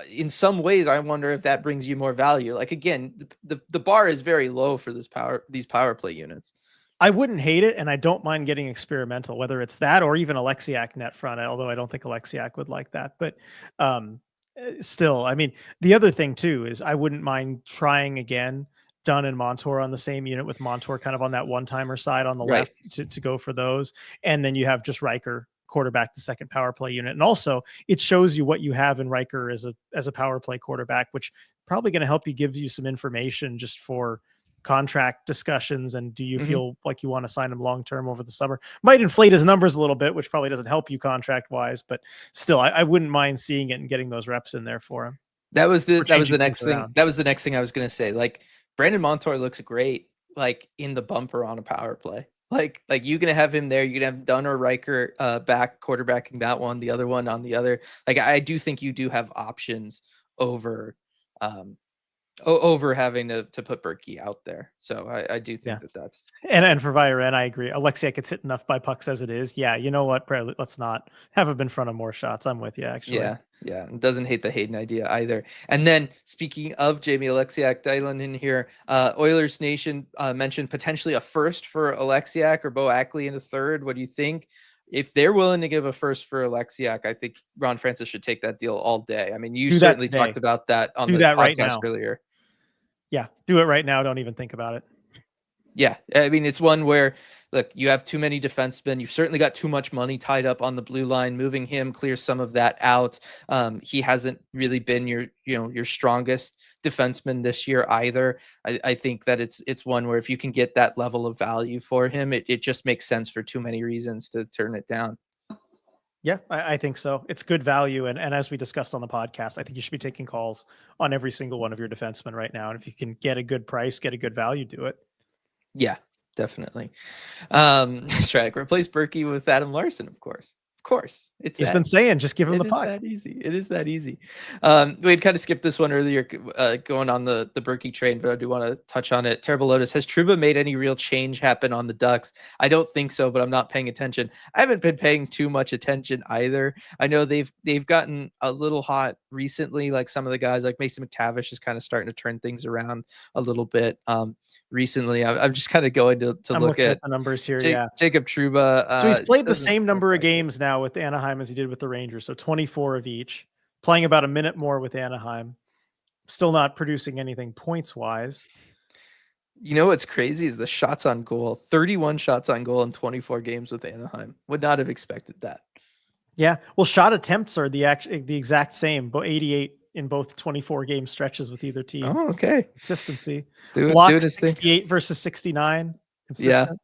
in some ways, I wonder if that brings you more value. Like again, the bar is very low for these power play units. I wouldn't hate it, and I don't mind getting experimental, whether it's that or even Alexiak net front, although I don't think Alexiak would like that. But still, I mean, the other thing too is I wouldn't mind trying again Dunn and Montour on the same unit, with Montour kind of on that one-timer side on the left to go for those. And then you have just Riker quarterback the second power play unit. And also it shows you what you have in Riker as a power play quarterback, which probably going to help you, give you some information just for contract discussions. And do you feel like you want to sign him long-term over the summer? Might inflate his numbers a little bit, which probably doesn't help you contract wise, but still, I wouldn't mind seeing it and getting those reps in there for him. That was the next thing. That was the next thing I was going to say. Like Brandon Montour looks great, like in the bumper on a power play. Like you're gonna have him there. You're gonna have Dunn or Riker back quarterbacking that one, the other one on the other. Like I do think you do have options over over having to put Berkey out there. So I do think that's and for Viren, I agree. Alexia gets hit enough by pucks as it is. Yeah, you know what? Let's not have him in front of more shots. I'm with you, actually. Yeah, doesn't hate the Hayden idea either. And then speaking of Jamie Alexiak, Dylan in here, Oilers Nation mentioned potentially a first for Alexiak or Bo Ackley in the third. What do you think? If they're willing to give a first for Alexiak, I think Ron Francis should take that deal all day. I mean, you certainly talked about that on the podcast earlier. Yeah, do it right now. Don't even think about it. Yeah, I mean, it's one where, look, you have too many defensemen. You've certainly got too much money tied up on the blue line. Moving him clears some of that out. He hasn't really been your strongest defenseman this year either. I think that it's one where if you can get that level of value for him, it just makes sense for too many reasons to turn it down. Yeah, I think so. It's good value. And as we discussed on the podcast, I think you should be taking calls on every single one of your defensemen right now. And if you can get a good price, get a good value, do it. Yeah, definitely. Stratic, replace Berkey with Adam Larson, of course. He's been saying, just give him the puck. It is that easy. We had kind of skipped this one earlier, going on the Berkey train, but I do want to touch on it. Terrible Lotus, has Trouba made any real change happen on the Ducks? I don't think so, but I'm not paying attention. I haven't been paying too much attention either. I know they've gotten a little hot recently. Like some of the guys, like Mason McTavish, is kind of starting to turn things around a little bit. Recently, I'm just kind of going to look at the numbers here. Jacob Trouba. So he's played the same number of games now with Anaheim as he did with the Rangers, so 24 of each, playing about a minute more with Anaheim, still not producing anything points wise. You know what's crazy is the shots on goal. 31 shots on goal in 24 games with Anaheim. Would not have expected that. Yeah, well, shot attempts are the exact same, but 88 in both 24 game stretches with either team. Oh, okay. Consistency. Blocks, do 68 versus 69. Consistent. Yeah.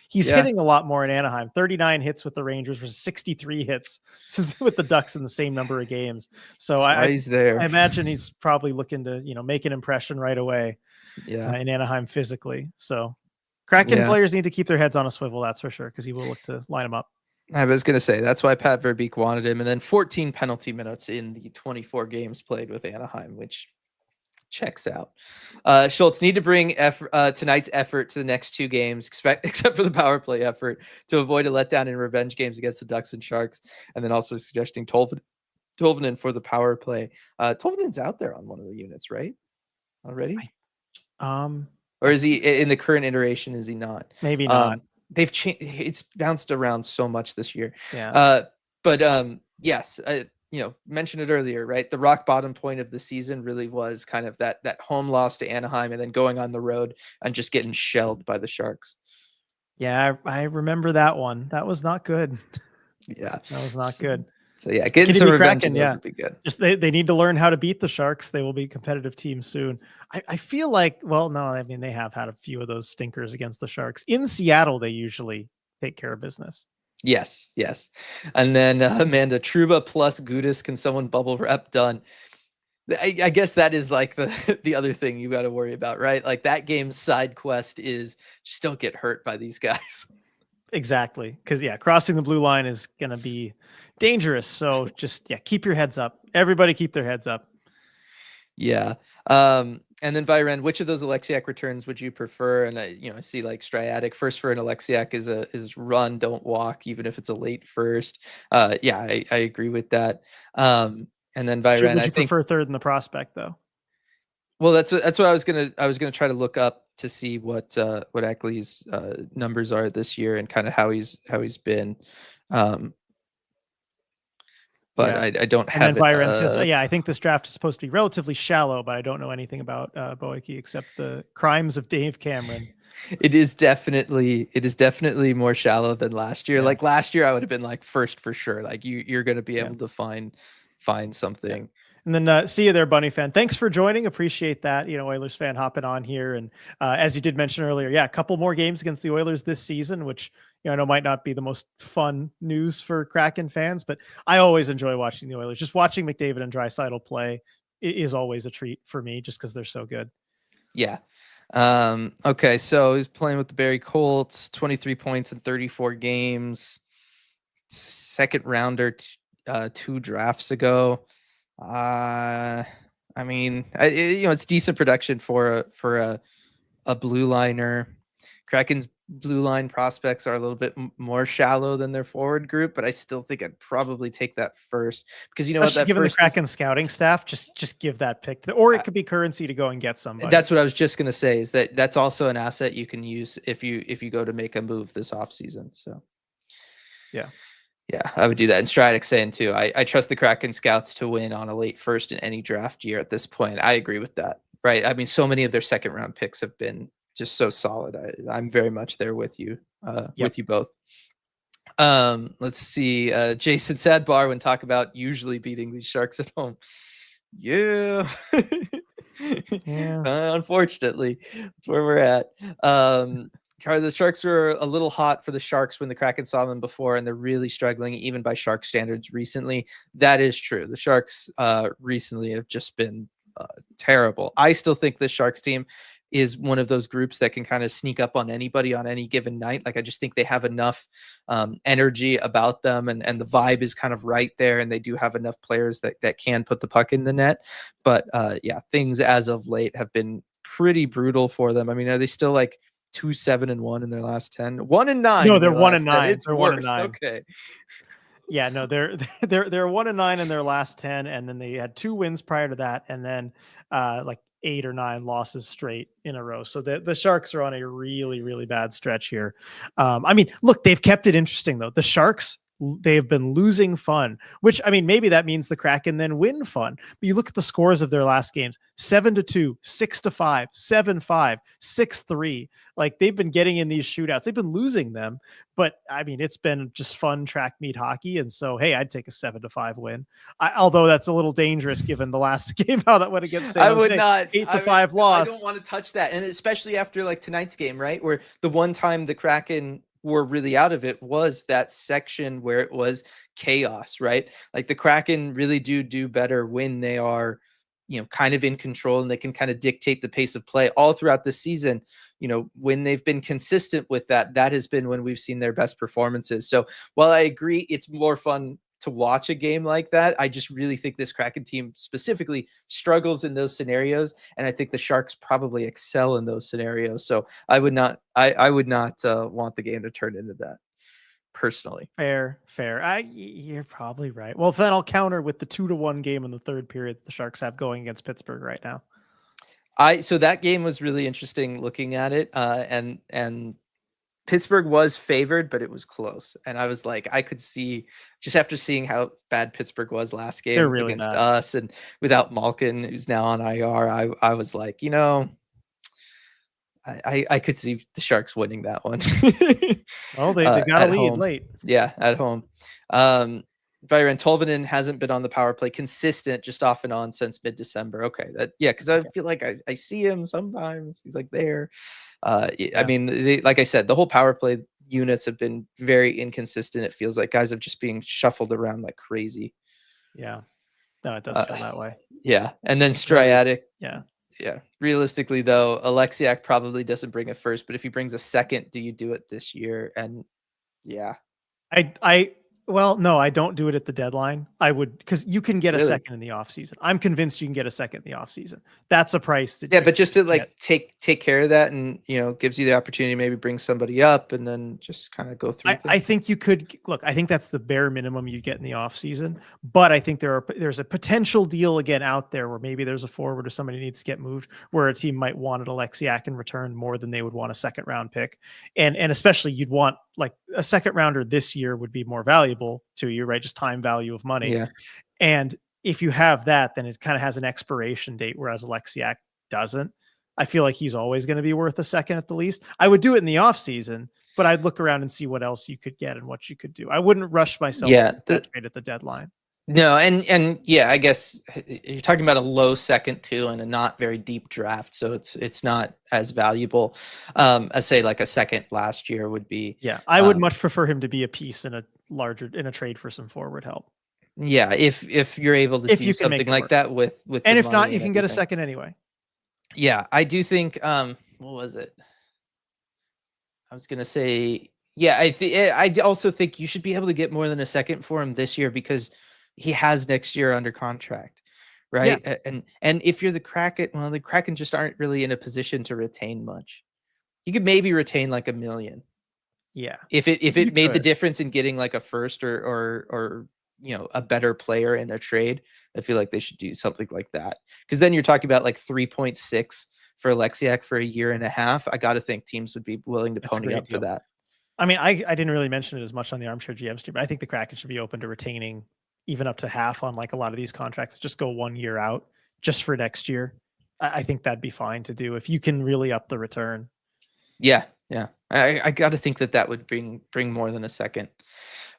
He's hitting a lot more in Anaheim. 39 hits with the Rangers versus 63 hits since with the Ducks in the same number of games. So he's there. I imagine he's probably looking to, make an impression right away. Yeah. In Anaheim physically. So Kraken players need to keep their heads on a swivel. That's for sure. Because he will look to line them up. I was going to say that's why Pat Verbeek wanted him. And then 14 penalty minutes in the 24 games played with Anaheim, which checks out. Schultz need to bring tonight's effort to the next two games, except for the power play effort, to avoid a letdown in revenge games against the Ducks and Sharks. And then also suggesting Tolvanen for the power play. Tolvanen's out there on one of the units, right? Already? Or is he in the current iteration? Is he not? Maybe not. They've changed. It's bounced around so much this year. Yeah. But yes. Mentioned it earlier, right? The rock bottom point of the season really was kind of that home loss to Anaheim and then going on the road and just getting shelled by the Sharks. Yeah, I remember that one. That was not good. Yeah. That was not good. So yeah, getting some revenge would be good. Just they need to learn how to beat the Sharks. They will be a competitive team soon. I feel like, well, no, I mean, they have had a few of those stinkers against the Sharks. In Seattle, they usually take care of business. Yes. And then Amanda, Trouba plus Gudis, can someone bubble wrap done? I guess that is like the other thing you got to worry about, right? Like that game's side quest is just don't get hurt by these guys. Exactly. Because crossing the blue line is going to be dangerous. So just keep your heads up. Everybody keep their heads up. Yeah. And then Viren, which of those Alexiak returns would you prefer? And I see like Striatic first for an Alexiak is run, don't walk, even if it's a late first. Yeah, I agree with that. And then Viren, Would I you think. prefer third in the prospect though? Well, that's what I was gonna try to look up to see what Ackley's numbers are this year and kind of how he's been. Um, but Yeah. I don't And then have it. Byron says, yeah, I think this draft is supposed to be relatively shallow, but I don't know anything about Boeki except the crimes of Dave Cameron. It is definitely more shallow than last year. Yeah. Like last year, I would have been like first for sure. Like you're gonna be Yeah. able to find Yeah. something. And then see you there, Bunny fan. Thanks for joining. Appreciate that. Oilers fan hopping on here. And as you did mention earlier, yeah, a couple more games against the Oilers this season, which I know might not be the most fun news for Kraken fans, but I always enjoy watching the Oilers. Just watching McDavid and Draisaitl play is always a treat for me, just because they're so good. Yeah. Okay, so he's playing with the Barrie Colts, 23 points in 34 games. Second rounder 2 drafts ago. I mean, it's decent production for a blue liner. Kraken's blue line prospects are a little bit more shallow than their forward group, but I still think I'd probably take that first because you know what, Especially that given the first is, Kraken scouting staff, just give that pick, or it could be currency to go and get somebody. that's what I was just gonna say, is that's also an asset you can use if you go to make a move this offseason. So Yeah. yeah, I would do that. And Stradix saying too, I trust the Kraken scouts to win on a late first in any draft year at this point. I agree with that. Right. I mean, so many of their second round picks have been just so solid. I'm very much there with you, Yep. with you both. Let's see. Jason Sadbar when talk about usually beating these Sharks at home. Yeah. Yeah. Unfortunately, that's where we're at. The Sharks were a little hot for the Sharks when the Kraken saw them before, and they're really struggling even by Shark standards recently. That is true. The Sharks recently have just been terrible. I still think the Sharks team is one of those groups that can kind of sneak up on anybody on any given night. Like I just think they have enough energy about them, and the vibe is kind of right there, and they do have enough players that can put the puck in the net. But yeah, things as of late have been pretty brutal for them. I mean, are they still like 2-7-1 in their last 10? 1-9 No, in they're their last 10. 1-9. It's They're worse. 1-9. Okay. Yeah, no, they're 1-9 in their last 10, and then they had 2 wins prior to that, and then like 8 or 9 losses straight in a row. So the Sharks are on a really, really bad stretch here. I mean, look, they've kept it interesting though. The Sharks, they've been losing fun, which I mean, maybe that means the Kraken then win fun. But you look at the scores of their last games: 7-2, 6-5, 7-5, 6-3. Like they've been getting in these shootouts. They've been losing them, but I mean, it's been just fun track meet hockey. And so, hey, I'd take a 7-5 win. Although that's a little dangerous given the last game, how that went against San I Jose. would not. 8-5 loss. I don't want to touch that. And especially after like tonight's game, right? Where the one time the Kraken were really out of it was that section where it was chaos, right? Like the Kraken really do better when they are, kind of in control and they can kind of dictate the pace of play all throughout the season. When they've been consistent with that, that has been when we've seen their best performances. So while I agree, it's more fun to watch a game like that, I just really think this Kraken team specifically struggles in those scenarios, and I think the Sharks probably excel in those scenarios. So I would not want the game to turn into that personally. Fair. You're probably right. Well, then I'll counter with the 2-1 game in the third period that the Sharks have going against Pittsburgh right now. So that game was really interesting looking at it, and Pittsburgh was favored, but it was close. And I was like, I could see just after seeing how bad Pittsburgh was last They're game really against bad. us and without Malkin, who's now on IR, I was like, I could see the Sharks winning that one. Well, they got a lead home. late. Yeah, at home. Vyran Tolvanen hasn't been on the power play consistent, just off and on since mid-December. Okay, because I feel like I see him sometimes. He's like there. I mean, like I said, the whole power play units have been very inconsistent. It feels like guys have just being shuffled around like crazy. Yeah, no, it does feel that way. Yeah, and then Striatic. Yeah. Realistically, though, Alexiak probably doesn't bring a first, but if he brings a second, do you do it this year? And yeah, Well, no, I don't do it at the deadline. I would, because you can get a Really? second in the offseason. I'm convinced you can get a second in the offseason. That's a price that Yeah, you but just to get. like take care of that, and gives you the opportunity to maybe bring somebody up, and then just kind of go through I things. think you could look. I think that's the bare minimum you get in the offseason. But I think there's a potential deal again out there where maybe there's a forward or somebody needs to get moved where a team might want an Alexiak in return more than they would want a second round pick, and especially you'd want like a second rounder this year would be more valuable to you, right? Just time value of money. Yeah. And if you have that, then it kind of has an expiration date, whereas Alexiak doesn't. I feel like he's always going to be worth a second at the least. I would do it in the off season, but I'd look around and see what else you could get and what you could do. I wouldn't rush myself Yeah. to that trade at the deadline. No, and yeah, I guess you're talking about a low second too, and a not very deep draft, so it's not as valuable as say like a second last year would be. Yeah, I would much prefer him to be a piece in a trade for some forward help. Yeah, if you're able to If do you can make something it like work. that with And the if not, money you and can get a everything. second anyway. Yeah, I do think what was it? I was gonna say, yeah, I also think you should be able to get more than a second for him this year because he has next year under contract, Yeah, right? And if you're the Kraken, well, the Kraken just aren't really in a position to retain much. You could maybe retain like 1 million yeah, if you it made the could. difference in getting like a first or a better player in a trade. I feel like they should do something like that because then you're talking about like 3.6 for Alexiak for a year and a half. I got to think teams would be willing to That's a pony great up for deal. that. I mean, I didn't really mention it as much on the Armchair GM stream, but I think the Kraken should be open to retaining even up to half on like a lot of these contracts. Just go 1 year out just for next year. I think that'd be fine to do if you can really up the return. Yeah, yeah. I got to think that would bring more than a second.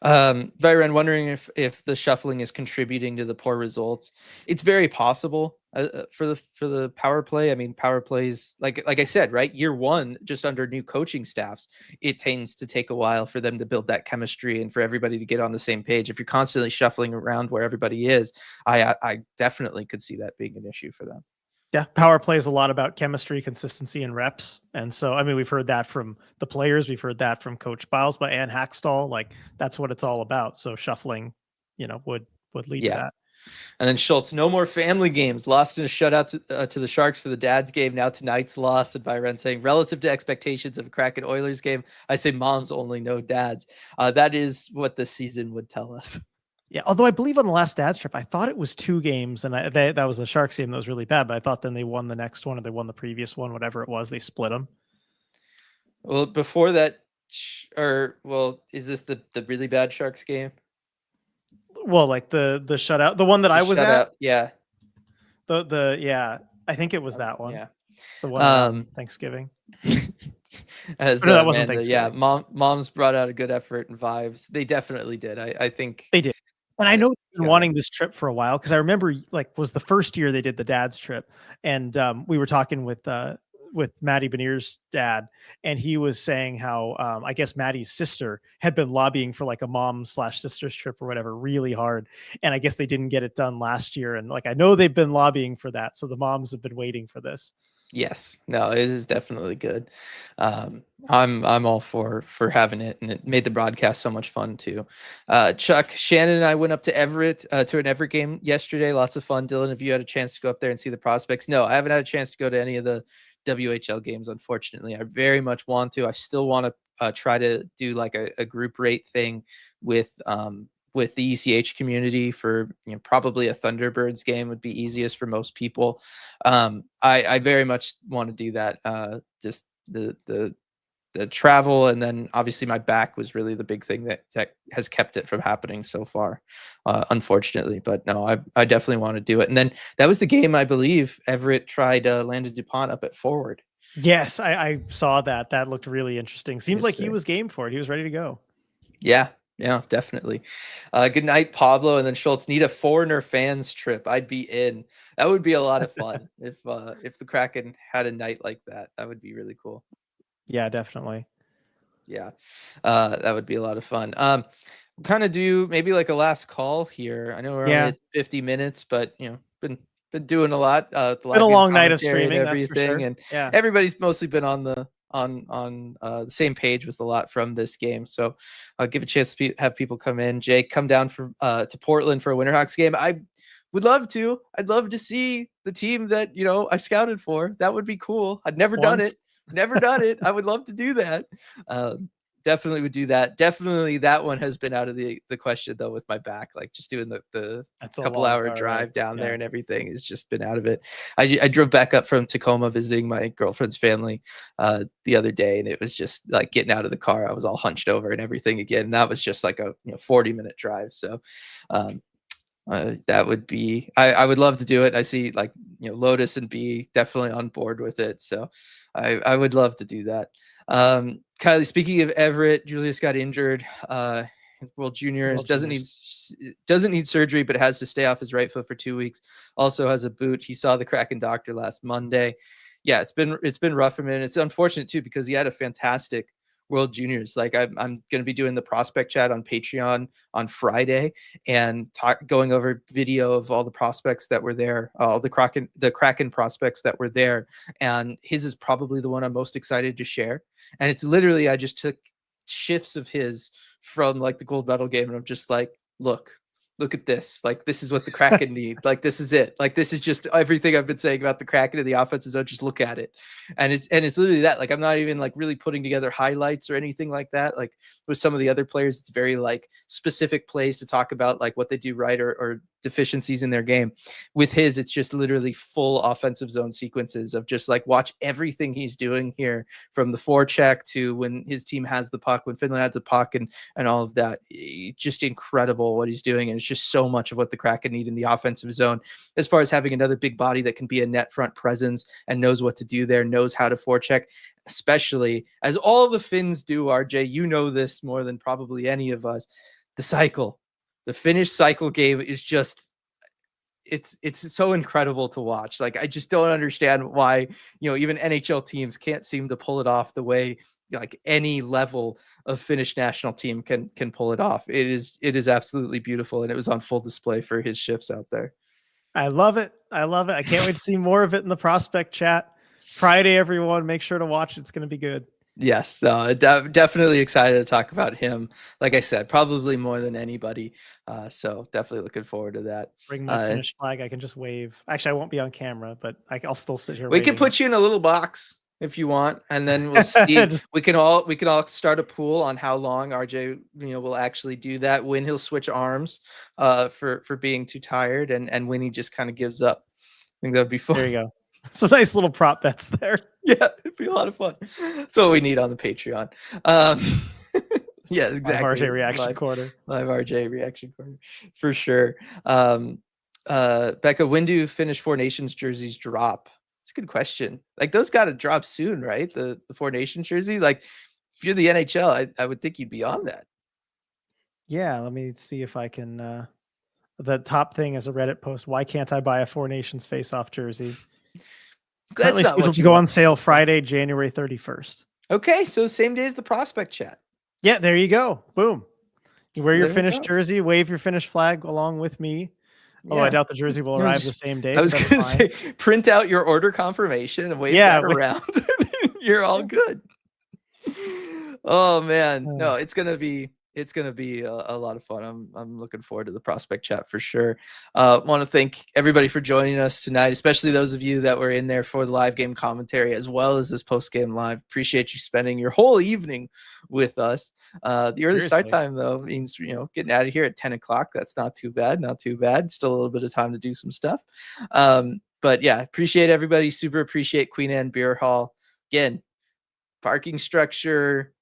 Byron, wondering if the shuffling is contributing to the poor results. It's very possible for the power play. I mean, power plays like I said, right? Year one, just under new coaching staffs, it tends to take a while for them to build that chemistry and for everybody to get on the same page. If you're constantly shuffling around where everybody is, I definitely could see that being an issue for them. Yeah, power play is a lot about chemistry, consistency, and reps. And so, I mean, we've heard that from the players. We've heard that from Coach Biles by Ann Hackstall. Like that's what it's all about. So shuffling, would lead to Yeah. that. And then Schultz, no more family games. Lost in a shutout to the Sharks for the Dads game. Now tonight's loss. And Byron saying, relative to expectations of a Kraken Oilers game, I say moms only, no dads. That is what the season would tell us. Yeah, although I believe on the last Dads trip, I thought it was 2 games, and that was the Sharks game that was really bad. But I thought then they won the next one, or they won the previous one, whatever it was. They split them. Well, before that, is this the really bad Sharks game? Well, like the shutout, the one that I was at. Yeah. Yeah, I think it was that one. Yeah. The one around Thanksgiving. As no, that wasn't Amanda, Thanksgiving. moms brought out a good effort and vibes. They definitely did. I think They did. And I know they've been got wanting this trip for a while because I remember like was the first year they did the Dad's trip, and we were talking with Maddie Benier's dad, and he was saying how I guess Maddie's sister had been lobbying for like a mom/sister's trip or whatever really hard, and I guess they didn't get it done last year. And like I know they've been lobbying for that, so the moms have been waiting for this. Yes, no, it is definitely good. I'm all for having it, and it made the broadcast so much fun too. Chuck, Shannon, and I went up to Everett to an Everett game yesterday. Lots of fun. Dylan, have you had a chance to go up there and see the prospects? No, I haven't had a chance to go to any of the WHL games. Unfortunately, I very much want to. I still want to try to do like a group rate thing with the ECH community for probably a Thunderbirds game would be easiest for most people. I very much want to do that. Just the travel, and then obviously my back was really the big thing that has kept it from happening so far, unfortunately. But no, I definitely want to do it. And then that was the game I believe Everett tried Landon DuPont up at forward. Yes, I saw that. That looked really interesting. Seemed like he Yesterday. was game for it. He was ready to go. Yeah, definitely. Good night, Pablo, and then Schultz. Need a foreigner fans trip. I'd be in. That would be a lot of fun if the Kraken had a night like that. That would be really cool. Yeah, definitely. Yeah, that would be a lot of fun. Kind of do maybe like a last call here. I know we're only at 50 minutes, but been doing a lot. The Been a live game long night of commentary and streaming, that's for everything, sure. and Yeah. everybody's mostly been on on the same page with a lot from this game. So I'll give a chance to have people come in. Jake, come down for to Portland for a Winterhawks game. I would love to. I'd love to see the team that I scouted for. That would be cool. I'd never done it. Never done it. I would love to do that. Definitely would do that. Definitely that one has been out of the question though with my back. Like just doing the couple hour drive down there and everything has just been out of it. I drove back up from Tacoma visiting my girlfriend's family the other day, and it was just like getting out of the car. I was all hunched over and everything again. That was just like a 40-minute drive. So that would be I would love to do it. I see like Lotus and B definitely on board with it. So I would love to do that. Kylie, speaking of Everett, Julius got injured. World Juniors doesn't need surgery, but has to stay off his right foot for 2 weeks. Also has a boot. He saw the Kraken doctor last Monday. Yeah, it's been rough for him, and it's unfortunate too because he had a fantastic World Juniors. Like I'm going to be doing the prospect chat on Patreon on Friday and going over video of all the prospects that were there, all the Kraken prospects that were there, and his is probably the one I'm most excited to share. And it's literally I just took shifts of his from like the gold medal game, and I'm just like, look at this. Like, this is what the Kraken need. Like, this is it. Like, this is just everything I've been saying about the Kraken and the offensive zone. Just look at it. And it's literally that. Like, I'm not even like really putting together highlights or anything like that. Like with some of the other players, it's very like specific plays to talk about like what they do right or deficiencies in their game. With his, it's just literally full offensive zone sequences of just like watch everything he's doing here from the forecheck to when his team has the puck, when Finland has the puck and all of that. Just incredible what he's doing. And it's just so much of what the Kraken need in the offensive zone as far as having another big body that can be a net front presence and knows what to do there, knows how to forecheck, especially as all the Finns do. RJ, you know this more than probably any of us. The cycle. The Finnish cycle game is just it's so incredible to watch. Like I just don't understand why, even NHL teams can't seem to pull it off the way like any level of Finnish national team can pull it off. It is absolutely beautiful, and it was on full display for his shifts out there. I love it. I can't wait to see more of it in the prospect chat. Friday, everyone, make sure to watch. It's going to be good. Yes, definitely excited to talk about him. Like I said, probably more than anybody. So definitely looking forward to that. Bring my Finnish flag. I can just wave. Actually, I won't be on camera, but I'll still sit here. We can put you in a little box if you want, and then we'll see. we can all start a pool on how long RJ will actually do that. When he'll switch arms, for being too tired, and when he just kind of gives up. I think that'd be fun. There you go. Some nice little prop bets there. Yeah, it'd be a lot of fun. That's what we need on the Patreon. Yeah, exactly. Live RJ reaction quarter. Live RJ reaction quarter for sure. Becca, when do Finnish Four Nations jerseys drop? It's a good question. Like those got to drop soon, right? The Four Nations jersey. Like if you're the NHL, I would think you'd be on that. Yeah, let me see if I can. The top thing is a Reddit post. Why can't I buy a Four Nations face-off jersey? Currently scheduled to go on sale Friday, January 31st. Okay, so same day as the prospect chat. Yeah, there you go. Boom. You wear your Finnish jersey, wave your Finnish flag along with me. Yeah. Although I doubt the jersey will arrive the same day. I was going to say, print out your order confirmation and wave that around. You're all good. Oh, man. No, it's going to be a lot of fun. I'm looking forward to the prospect chat for sure. Want to thank everybody for joining us tonight, especially those of you that were in there for the live game commentary as well as this post game live. Appreciate you spending your whole evening with us. The early start time though means getting out of here at 10 o'clock. That's not too bad. Still a little bit of time to do some stuff. But yeah, appreciate everybody. Super appreciate Queen Anne Beer Hall. Again, parking structure,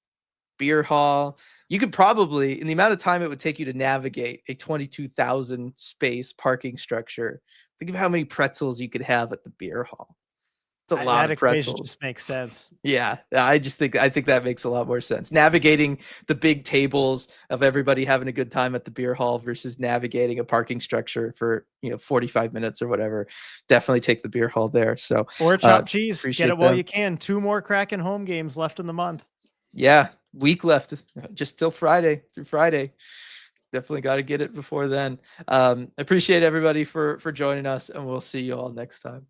beer hall. You could probably, in the amount of time it would take you to navigate a 22,000 space parking structure, think of how many pretzels you could have at the beer hall. It's a lot of pretzels. Just makes sense. Yeah, I think that makes a lot more sense. Navigating the big tables of everybody having a good time at the beer hall versus navigating a parking structure for 45 minutes or whatever. Definitely take the beer hall there. So or chopped cheese. Get it while you can. 2 more Kraken home games left in the month. Yeah, week left, just till Friday, through Friday. Definitely got to get it before then. Appreciate everybody for joining us, and we'll see you all next time.